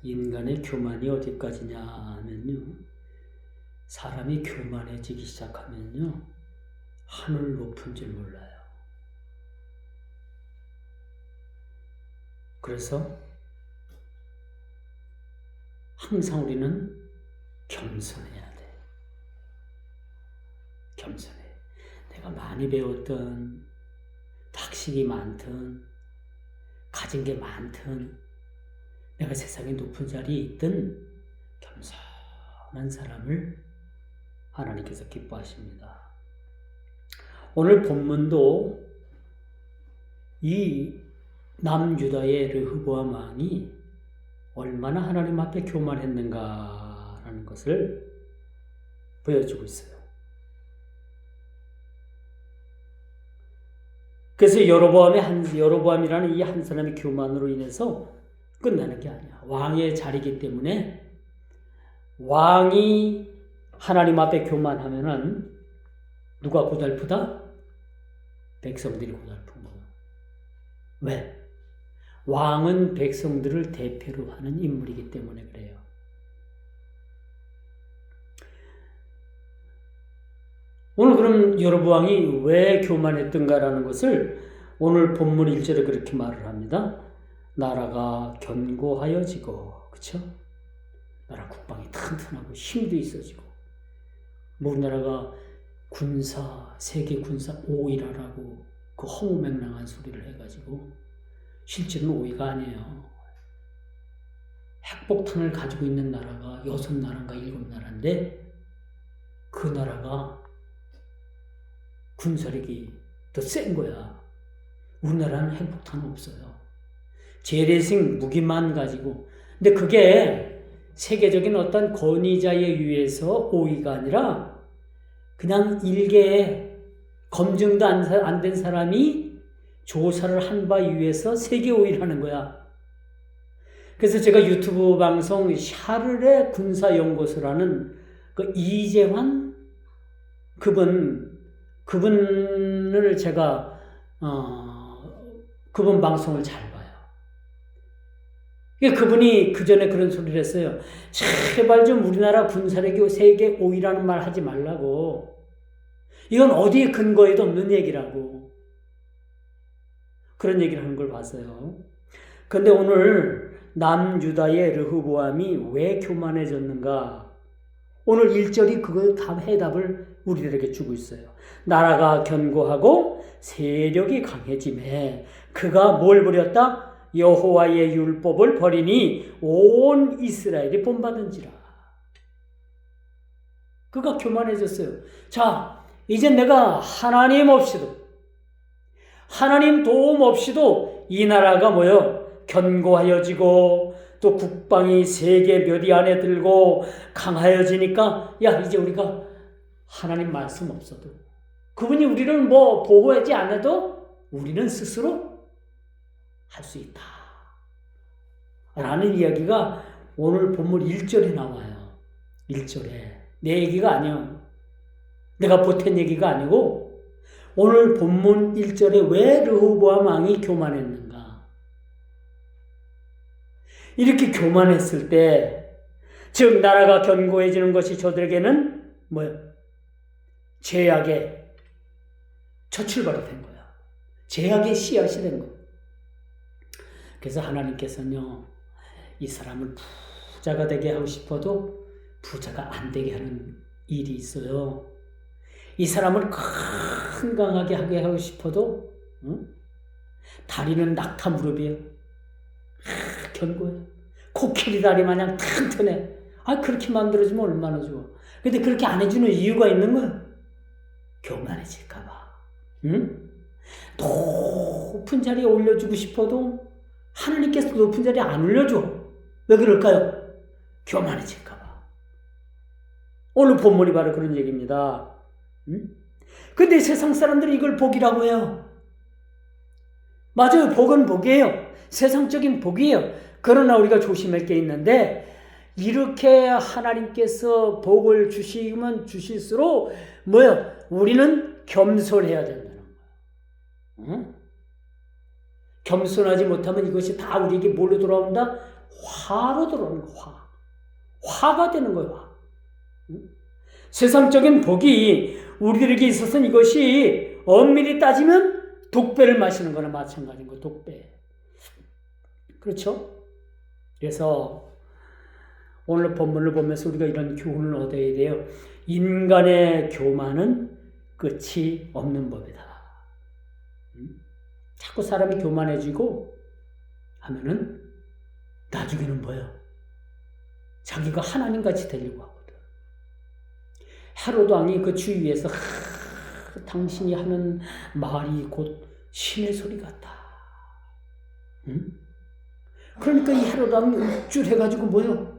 인간의 교만이 어디까지냐 하면요. 사람이 교만해지기 시작하면요. 하늘 높은 줄 몰라요. 그래서 항상 우리는 겸손해야 돼. 겸손해. 내가 많이 배웠든 학식이 많든 가진 게 많든 내가 세상에 높은 자리에 있든 겸손한 사람을 하나님께서 기뻐하십니다. 오늘 본문도 이 남유다의 르호보암 왕이 얼마나 하나님 앞에 교만했는가라는 것을 보여주고 있어요. 그래서 여로보암이라는 이 한 사람의 교만으로 인해서 끝나는 게 아니야. 왕의 자리이기 때문에 왕이 하나님 앞에 교만하면은 누가 고달프다? 백성들이 고달픈 거야. 왜? 왕은 백성들을 대표로 하는 인물이기 때문에 그래요. 오늘 그럼 여로보암이 왜 교만했던가라는 것을 오늘 본문 1절에 그렇게 말을 합니다. 나라가 견고하여지고, 그쵸? 나라 국방이 튼튼하고 힘도 있어지고, 우리나라가 세계 군사 5위라고 그 허무맹랑한 소리를 해가지고 실제는 5위가 아니에요. 핵폭탄을 가지고 있는 나라가 6나라인가 7나라인데 그 나라가 군사력이 더 센 거야. 우리나라는 핵폭탄 없어요. 재래식 무기만 가지고. 근데 그게 세계적인 어떤 권위자에 의해서 5위가 아니라 그냥 일개의 검증도 안 된 사람이 조사를 한 바에 의해서 세계 5위라는 거야. 그래서 제가 유튜브 방송 샤르레 군사연구소라는 그 이재환 그분을 제가 그분 방송을 잘 봐요. 그분이 그 전에 그런 소리를 했어요. 제발 좀 우리나라 군사력이 세계 5위라는 말 하지 말라고. 이건 어디에 근거에도 없는 얘기라고. 그런 얘기를 하는 걸 봤어요. 그런데 오늘 남유다의 르호보암이 왜 교만해졌는가? 오늘 1절이 그걸 다 해답을 우리들에게 주고 있어요. 나라가 견고하고 세력이 강해지매 그가 뭘 버렸다? 여호와의 율법을 버리니 온 이스라엘이 본받은지라. 그가 교만해졌어요. 자, 이제 내가 하나님 도움 없이도 이 나라가 견고하여지고 또 국방이 세계 몇 위 안에 들고 강하여지니까 야, 이제 우리가 하나님 말씀 없어도 그분이 우리를 보호하지 않아도 우리는 스스로 할 수 있다. 라는 이야기가 오늘 본문 1절에 나와요. 1절에. 내 얘기가 아니야. 내가 보탠 얘기가 아니고 오늘 본문 1절에 왜 르호보암 왕이 교만했는가? 이렇게 교만했을 때, 즉 나라가 견고해지는 것이 저들에게는 죄악의 첫 출발이 된 거야. 죄악의 씨앗이 된 거야. 그래서 하나님께서는요, 이 사람을 부자가 되게 하고 싶어도 부자가 안 되게 하는 일이 있어요. 이 사람을 건강하게 하게 하고 싶어도 다리는 낙타 무릎이에요. 견고해. 코끼리 다리 마냥 튼튼해. 그렇게 만들어주면 얼마나 좋아. 근데 그렇게 안 해주는 이유가 있는 거야. 교만해질까봐. 높은 자리에 올려주고 싶어도 하나님께서 높은 자리에 안 올려줘. 왜 그럴까요? 교만해질까봐. 오늘 본문이 바로 그런 얘기입니다. 근데 세상 사람들이 이걸 복이라고 해요. 맞아요. 복은 복이에요. 세상적인 복이에요. 그러나 우리가 조심할 게 있는데 이렇게 하나님께서 복을 주시면 주실수록 우리는 겸손해야 된다는 거예요. 겸손하지 못하면 이것이 다 우리에게 뭘로 돌아온다? 화로 들어오는 거야. 화가 되는 거야. 세상적인 복이 우리들에게 있어서는 이것이 엄밀히 따지면 독배를 마시는 거나 마찬가지인 거예요. 독배. 그렇죠? 그래서 오늘 본문을 보면서 우리가 이런 교훈을 얻어야 돼요. 인간의 교만은 끝이 없는 법이다. 자꾸 사람이 교만해지고 하면은 나중에는 뭐예요? 자기가 하나님같이 되려고 하거든. 헤롯 왕이 그 주위에서 당신이 하는 말이 곧 신의 소리 같다. 응? 그러니까 이 헤롯 왕이 욱줄해가지고 뭐예요?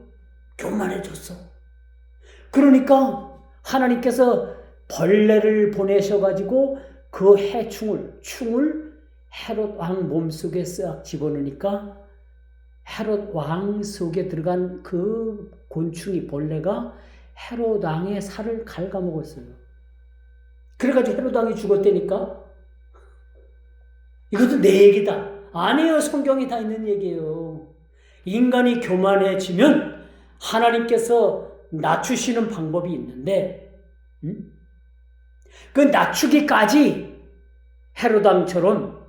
교만해졌어. 그러니까 하나님께서 벌레를 보내셔가지고 그 충을 헤롯 왕 몸속에 싹 집어넣으니까 헤롯 왕 속에 들어간 그 곤충이 벌레가 헤롯 왕의 살을 갉아먹었어요. 그래가지고 헤롯 왕이 죽었다니까? 이것도 내 얘기다. 아니에요. 성경이 다 있는 얘기예요. 인간이 교만해지면 하나님께서 낮추시는 방법이 있는데 그 낮추기까지 헤롯 왕처럼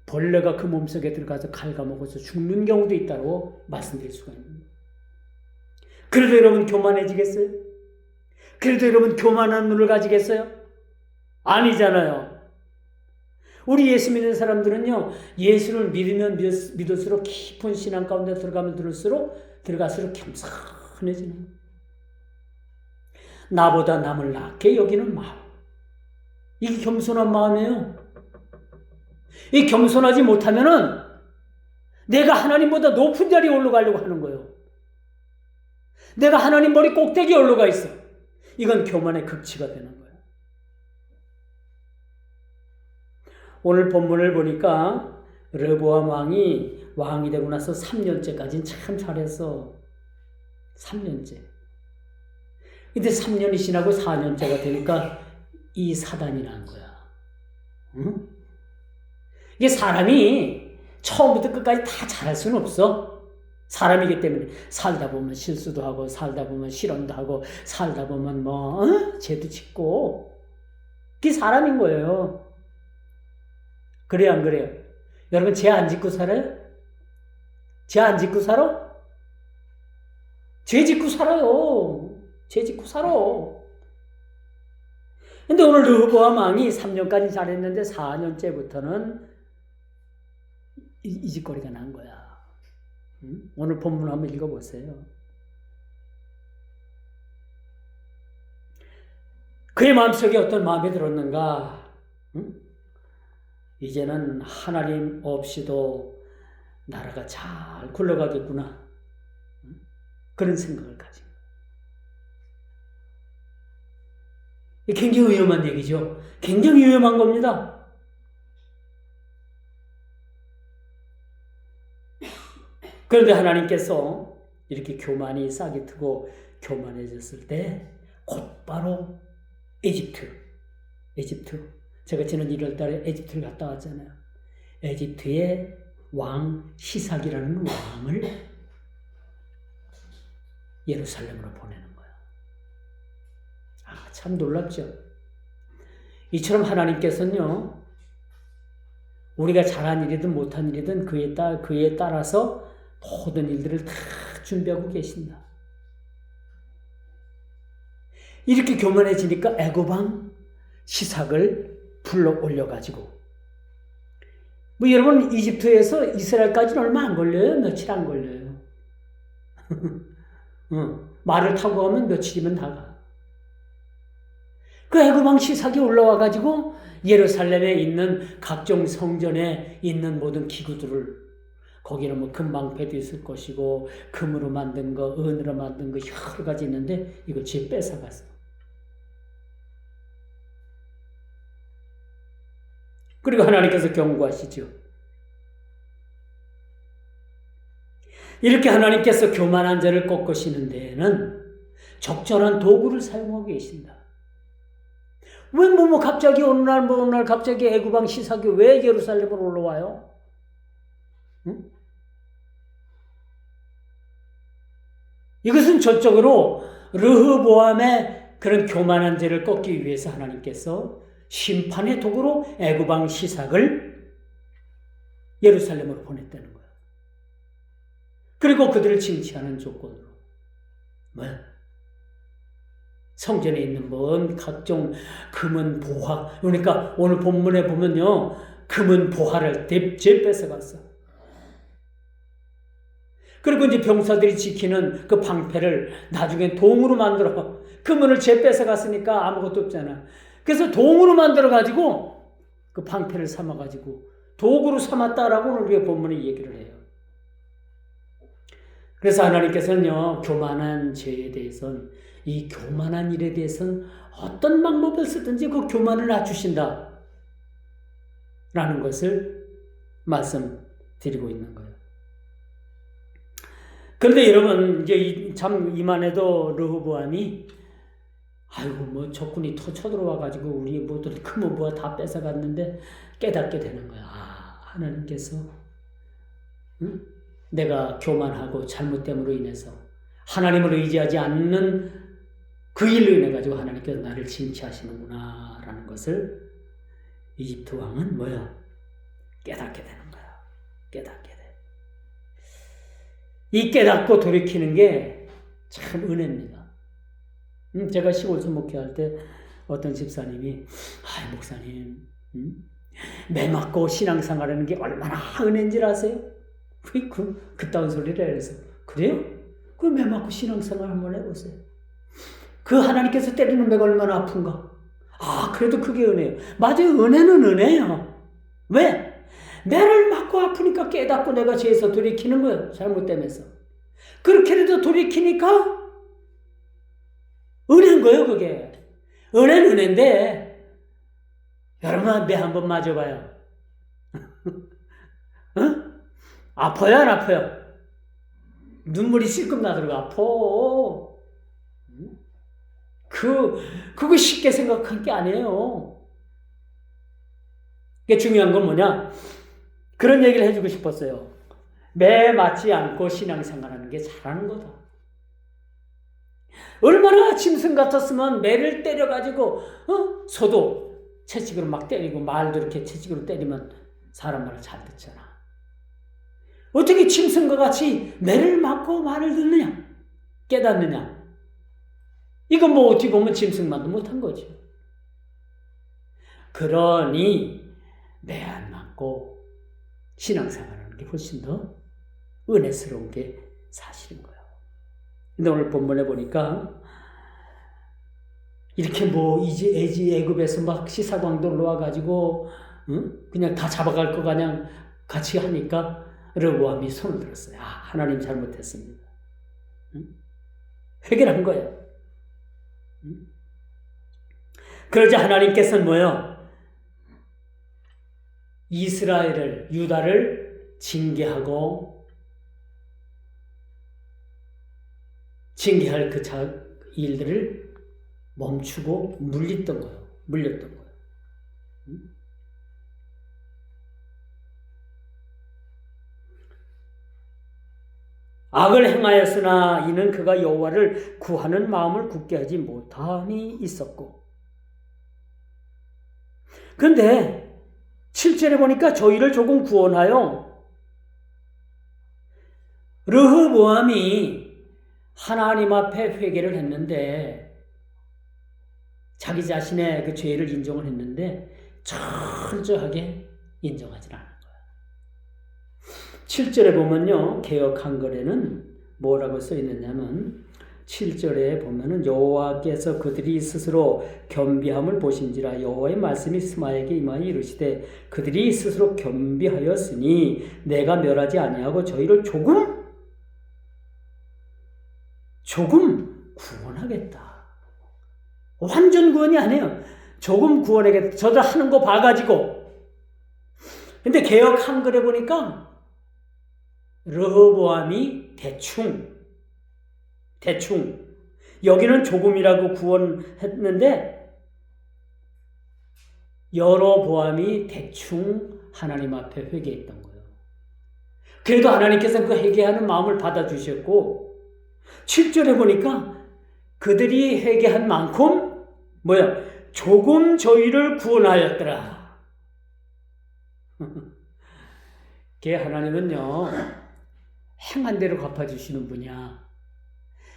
벌레가 그 몸속에 들어가서 갉아먹어서 죽는 경우도 있다고 말씀드릴 수가 있는 거예요. 그래도 여러분 교만해지겠어요? 그래도 여러분 교만한 눈을 가지겠어요? 아니잖아요. 우리 예수 믿는 사람들은요, 예수를 믿으면 믿을수록 깊은 신앙 가운데 들어가면 들어갈수록 겸손해지는 거예요. 나보다 남을 낮게 여기는 마음. 이게 겸손한 마음이에요. 이 겸손하지 못하면은 내가 하나님보다 높은 자리에 올라가려고 하는 거예요. 내가 하나님 머리 꼭대기에 올라가 있어. 이건 교만의 극치가 되는 거예요. 오늘 본문을 보니까 르보암 왕이 되고 나서 3년째까지는 참 잘했어. 3년째. 근데 3년이 지나고 4년째가 되니까 이 사단이 난 거야. 응? 이게 사람이 처음부터 끝까지 다 잘할 수는 없어. 사람이기 때문에 살다 보면 실수도 하고 살다 보면 실언도 하고 살다 보면 죄도 짓고 그게 사람인 거예요. 그래요, 안 그래요? 여러분 죄 안 짓고 살아요? 죄 안 짓고 살아? 죄 짓고 살아요. 죄 짓고 살아. 근데 오늘 르호보암 왕이 3년까지 잘했는데 4년째부터는 이 짓거리가 난 거야. 오늘 본문 한번 읽어보세요. 그의 마음속에 어떤 마음이 들었는가? 이제는 하나님 없이도 나라가 잘 굴러가겠구나. 그런 생각을 가진 거예요. 굉장히 위험한 얘기죠. 굉장히 위험한 겁니다. 그런데 하나님께서 이렇게 교만이 싹이 트고 교만해졌을 때 곧바로 에집트. 제가 지난 1월 달에 에집트를 갔다 왔잖아요. 에집트의 왕 시삭이라는 왕을 예루살렘으로 보내는 거예요. 참 놀랍죠. 이처럼 하나님께서는요, 우리가 잘한 일이든 못한 일이든 그에 따라서 모든 일들을 다 준비하고 계신다. 이렇게 교만해지니까 애굽왕 시삭을 불러 올려가지고 여러분 이집트에서 이스라엘까지는 얼마 안 걸려요. 며칠 안 걸려요. 말을 타고 가면 며칠이면 다 가. 그 애굽왕 시삭이 올라와가지고 예루살렘에 있는 각종 성전에 있는 모든 기구들을 거기는 금방패도 있을 것이고 금으로 만든 거, 은으로 만든 거 여러 가지 있는데 이거 쟤 뺏어갔어. 그리고 하나님께서 경고하시죠. 이렇게 하나님께서 교만한 자를 꺾으시는 데에는 적절한 도구를 사용하고 계신다. 왜 갑자기 어느 날 갑자기 애굽왕 시삭이 왜 예루살렘으로 올라와요? 응? 이것은 전적으로 르호보암의 그런 교만한 죄를 꺾기 위해서 하나님께서 심판의 도구로 애굽 왕 시삭을 예루살렘으로 보냈다는 거예요. 그리고 그들을 징치하는 조건으로 뭐야? 성전에 있는 뭔 각종 금은 보화, 그러니까 오늘 본문에 보면요, 금은 보화를 대제 뺏어갔어. 그리고 이제 병사들이 지키는 그 방패를 나중에 동으로 만들어, 금은을 제 뺏어갔으니까 아무것도 없잖아. 그래서 동으로 만들어가지고 그 방패를 삼아가지고 도구로 삼았다라고 오늘 우리가 본문에 얘기를 해요. 그래서 하나님께서는요, 교만한 죄에 대해서는, 이 교만한 일에 대해서는 어떤 방법을 쓰든지 그 교만을 낮추신다 라는 것을 말씀드리고 있는 거예요. 그런데 여러분, 이제 참 이만해도 르호보암이 아이고 뭐 적군이 쳐들어와가지고 우리 모든 금은 뭐야 다 뺏어갔는데 깨닫게 되는 거야. 아, 하나님께서 응? 내가 교만하고 잘못됨으로 인해서 하나님을 의지하지 않는 그 일로 인해 가지고 하나님께서 나를 징치하시는구나 라는 것을 이집트 왕은 뭐야? 깨닫게 되는 거야. 깨닫게 돼. 이 깨닫고 돌이키는 게 참 은혜입니다. 제가 시골에서 목회할 때 어떤 집사님이 아 목사님 매 맞고 신앙생활하는 게 얼마나 은혜인지 아세요? 그따운 소리를 해서 그래요? 그 매 맞고 신앙생활 한번 해보세요. 그 하나님께서 때리는 매가 얼마나 아픈가? 아 그래도 그게 은혜예요. 맞아요. 은혜는 은혜예요. 왜? 매를 맞고 아프니까 깨닫고 내가 죄에서 돌이키는 거예요. 잘못되면서. 그렇게라도 돌이키니까 은혜인 거예요. 그게. 은혜는 은혜인데 여러분 매 한번 맞아봐요. 어? 아파요 안 아파요? 눈물이 실컷 나더라고. 아파. 그거 쉽게 생각한 게 아니에요. 이게 중요한 건 뭐냐? 그런 얘기를 해주고 싶었어요. 매 맞지 않고 신앙생활하는 게 잘하는 거다. 얼마나 짐승 같았으면 매를 때려가지고 소도 채찍으로 막 때리고 말도 이렇게 채찍으로 때리면 사람 말을 잘 듣잖아. 어떻게 짐승과 같이 매를 맞고 말을 듣느냐? 깨닫느냐? 이건 뭐 어떻게 보면 짐승만도 못한 거죠. 그러니 매 안 맞고 신앙생활하는 게 훨씬 더 은혜스러운 게 사실인 거예요. 근데 오늘 본문에 보니까 이렇게 뭐 애굽에서 막 시사광도 올라와가지고 그냥 다 잡아갈 거 그냥 같이 하니까 르호보암이 손을 들었어요. 아 하나님 잘못했습니다. 회개를 한 거예요. 그러자 하나님께서는 뭐예요? 이스라엘을 유다를 징계할 그 일들을 멈추고 물렸던 거예요. 악을 행하였으나 이는 그가 여호와를 구하는 마음을 굳게 하지 못함이 있었고. 그런데 7절에 보니까 저희를 조금 구원하여 르호보암이 하나님 앞에 회개를 했는데 자기 자신의 그 죄를 인정을 했는데 철저하게 인정하지 않은 거예요. 7절에 보면요. 개역 한글에는 뭐라고 써 있느냐면 7절에 보면은 여호와께서 그들이 스스로 겸비함을 보신지라 여호와의 말씀이 스마에게 임하여 이르시되 그들이 스스로 겸비하였으니 내가 멸하지 아니하고 저희를 조금 구원하겠다. 완전 구원이 아니에요. 조금 구원하겠다. 저들 하는 거 봐가지고. 근데 개역 한글에 보니까 르호보암이 대충 여기는 조금이라고 구원했는데 여로보암이 대충 하나님 앞에 회개했던 거예요. 그래도 하나님께서는 그 회개하는 마음을 받아주셨고 7절에 보니까 그들이 회개한 만큼 조금 저희를 구원하였더라. 그 하나님은요, 행한 대로 갚아주시는 분이야.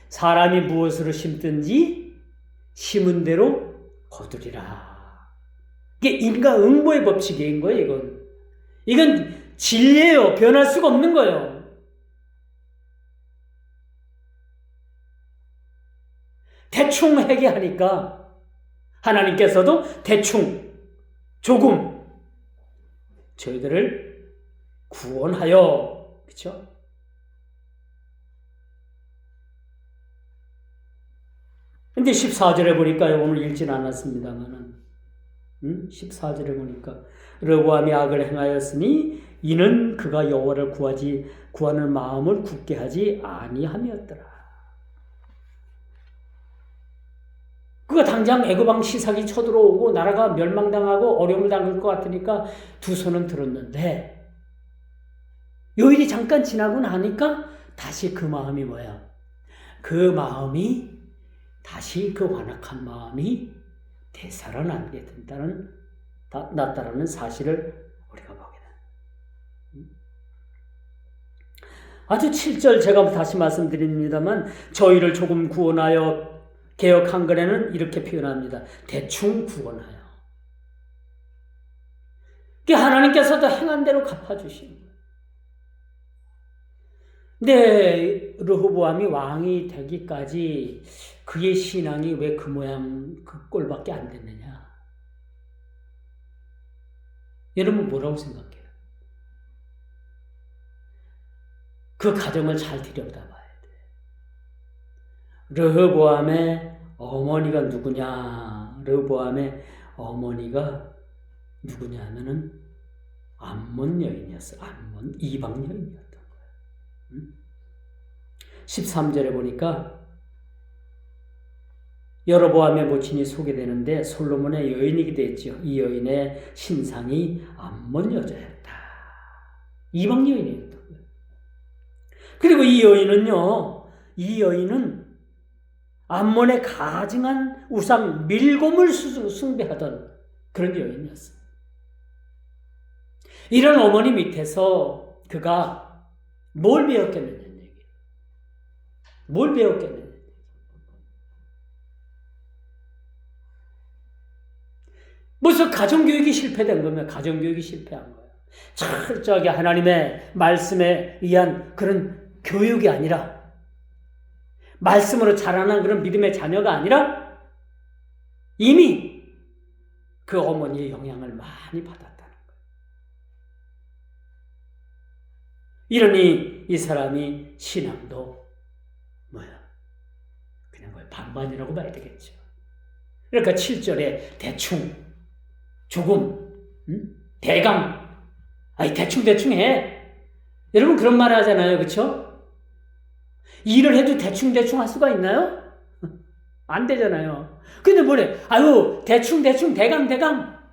사람이 무엇으로 심든지 심은 대로 거두리라. 이게 인과응보의 법칙인 거예요. 이건 진리예요. 변할 수가 없는 거예요. 대충 회개하니까 하나님께서도 대충 조금 저희들을 구원하여, 그렇죠? 근데 14절에 보니까 오늘 읽진 않았습니다만은 14절에 보니까 르호보암이 악을 행하였으니 이는 그가 여호와를 구하는 마음을 굳게 하지 아니함이었더라. 그가 당장 애굽 왕 시삭이 쳐들어오고 나라가 멸망당하고 어려움을 당할 것 같으니까 두 손은 들었는데 요 일이 잠깐 지나고 나니까 다시 그 마음이 그 마음이 다시 그 완악한 마음이 되살아나게 났다라는 사실을 우리가 보게 됩니다. 아주 7절 제가 다시 말씀드립니다만 저희를 조금 구원하여 개역 한글에는 이렇게 표현합니다. 대충 구원하여. 하나님께서도 행한 대로 갚아주시는 거예요. 근데 르호보암이 왕이 되기까지 그의 신앙이 왜 그 모양 그 꼴밖에 안 됐느냐? 여러분 뭐라고 생각해요? 그 가정을 잘 들여다봐야 돼. 르호보암의 어머니가 누구냐? 르호보암의 어머니가 누구냐 하면은 암몬 여인이었어요. 암몬 이방 여인이었던 거예요. 13절에 보니까 여로보암의 모친이 소개되는데 솔로몬의 여인이기도 했죠. 이 여인의 신상이 암몬 여자였다. 이방 여인이었던 거예요. 그리고 이 여인은 암몬의 가증한 우상 밀곰을 숭배하던 그런 여인이었어요. 이런 어머니 밑에서 그가 뭘 배웠겠느냐는 얘기예요. 뭘 배웠겠느냐. 무슨 가정교육이 실패된 거면 가정교육이 실패한 거예요. 철저하게 하나님의 말씀에 의한 그런 교육이 아니라 말씀으로 자라난 그런 믿음의 자녀가 아니라 이미 그 어머니의 영향을 많이 받았다는 거예요. 이러니 이 사람이 신앙도 그냥 거의 반반이라고 봐야 되겠죠. 그러니까 7절에 대충 조금, 대강, 대충 해. 여러분 그런 말 하잖아요. 그렇죠? 일을 해도 대충 할 수가 있나요? 안 되잖아요. 근데 뭐래? 대충, 대강.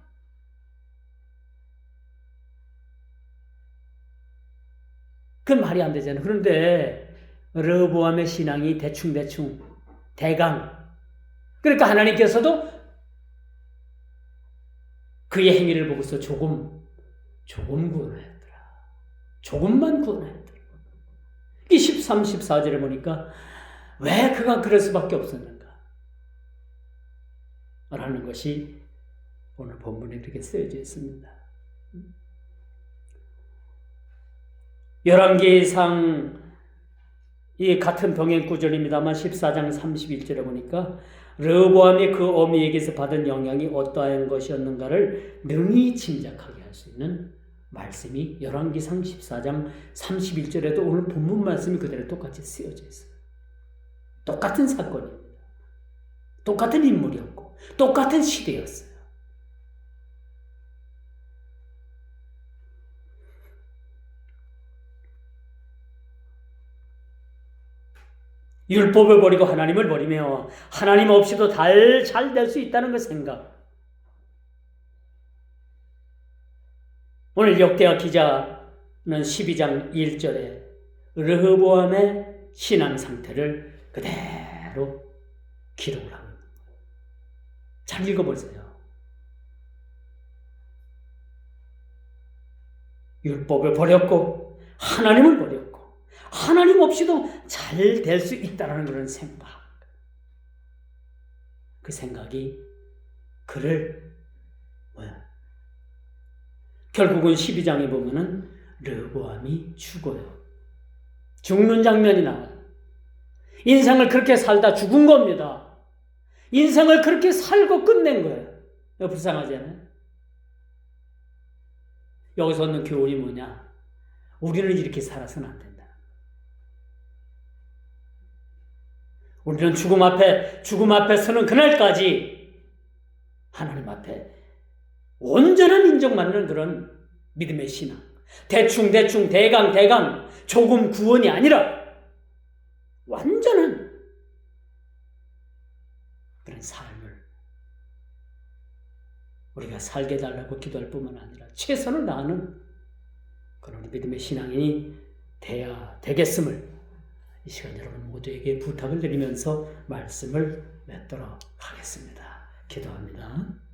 그건 말이 안 되잖아요. 그런데 르호보암의 신앙이 대충, 대강. 그러니까 하나님께서도 그의 행위를 보고서 조금 구원하였더라. 조금만 구원하였더라. 이 13, 14절에 보니까 왜 그가 그럴 수밖에 없었는가? 라는 것이 오늘 본문에 이렇게 쓰여져 있습니다. 열왕기상 이 같은 병행 구절입니다만 14장 31절에 보니까 르호보암이 그 어미에게서 받은 영향이 어떠한 것이었는가를 능히 짐작하게 할 수 있는 말씀이 열왕기상 14장 31절에도 오늘 본문 말씀이 그대로 똑같이 쓰여져 있어요. 똑같은 사건입니다. 똑같은 인물이었고 똑같은 시대였어요. 율법을 버리고 하나님을 버리며 하나님 없이도 잘 될 수 있다는 그 생각. 오늘 역대하 기자는 12장 1절에 르호보암의 신앙 상태를 그대로 기록을 하고 있는 거예요. 잘 읽어보세요. 율법을 버렸고 하나님을 버렸고 하나님 없이도 잘 될 수 있다는 그런 생각. 그 생각이 그를 결국은 12장에 보면은 르호보암이 죽어요. 죽는 장면이 나와요. 인생을 그렇게 살다 죽은 겁니다. 인생을 그렇게 살고 끝낸 거예요. 불쌍하지 않아요? 여기서 얻는 교훈이 뭐냐? 우리는 이렇게 살아서는 안 된다. 우리는 죽음 앞에 서는 그날까지 하나님 앞에 온전한 인정받는 그런 믿음의 신앙. 대충, 대강, 조금 구원이 아니라 완전한 그런 삶을 우리가 살게 달라고 기도할 뿐만 아니라 최선을 다하는 그런 믿음의 신앙인이 돼야 되겠음을 이 시간 여러분 모두에게 부탁을 드리면서 말씀을 맺도록 하겠습니다. 기도합니다.